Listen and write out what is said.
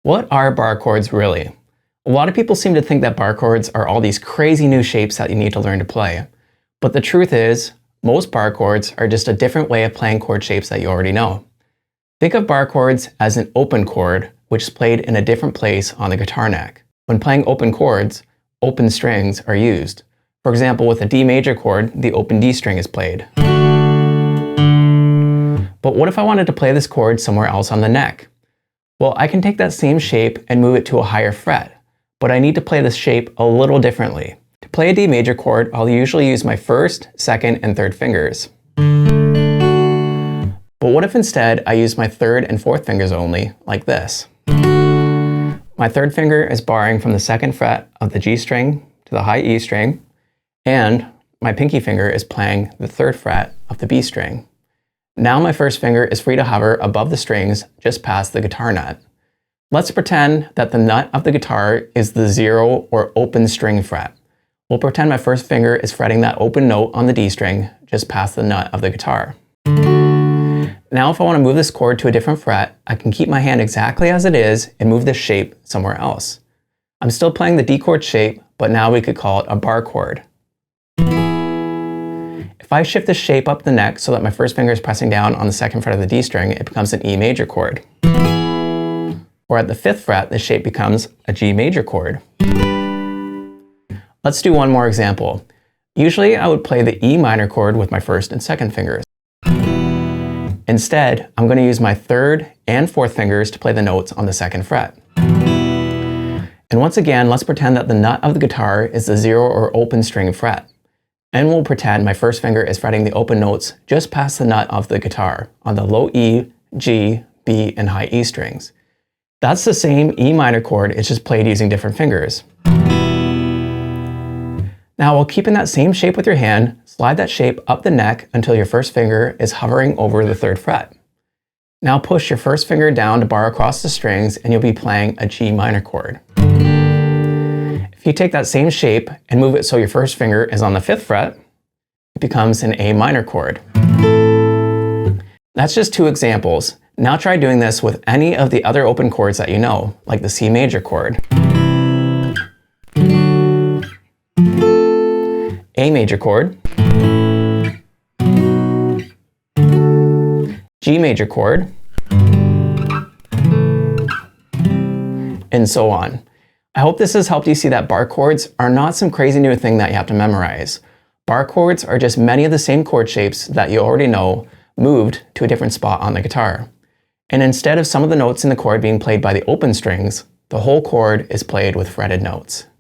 What are bar chords really? A lot of people seem to think that bar chords are all these crazy new shapes that you need to learn to play. But the truth is, most bar chords are just a different way of playing chord shapes that you already know. Think of bar chords as an open chord, which is played in a different place on the guitar neck. When playing open chords, open strings are used. For example, with a D major chord, the open D string is played. But what if I wanted to play this chord somewhere else on the neck? Well, I can take that same shape and move it to a higher fret, but I need to play this shape a little differently. To play a D major chord, I'll usually use my first, second, and third fingers. But what if instead I use my third and fourth fingers only, like this? My third finger is barring from the second fret of the G string to the high E string, and my pinky finger is playing the third fret of the B string. Now my first finger is free to hover above the strings just past the guitar nut. Let's pretend that the nut of the guitar is the 0 or open string fret. We'll pretend my first finger is fretting that open note on the D string just past the nut of the guitar. Now if I want to move this chord to a different fret, I can keep my hand exactly as it is and move this shape somewhere else. I'm still playing the D chord shape, but now we could call it a bar chord. If I shift the shape up the neck so that my first finger is pressing down on the second fret of the D string, it becomes an E major chord. Or at the 5th fret, the shape becomes a G major chord. Let's do one more example. Usually I would play the E minor chord with my first and second fingers. Instead, I'm going to use my third and fourth fingers to play the notes on the second fret. And once again, let's pretend that the nut of the guitar is the 0 or open string fret. And we'll pretend my first finger is fretting the open notes just past the nut of the guitar on the low E, G, B, and high E strings. That's the same E minor chord, it's just played using different fingers. Now, while keeping that same shape with your hand, slide that shape up the neck until your first finger is hovering over the 3rd fret. Now push your first finger down to bar across the strings and you'll be playing a G minor chord. If you take that same shape and move it so your first finger is on the 5th fret, it becomes an A minor chord. That's just 2 examples. Now try doing this with any of the other open chords that you know, like the C major chord, A major chord, G major chord, and so on. I hope this has helped you see that bar chords are not some crazy new thing that you have to memorize. Bar chords are just many of the same chord shapes that you already know moved to a different spot on the guitar. And instead of some of the notes in the chord being played by the open strings, the whole chord is played with fretted notes.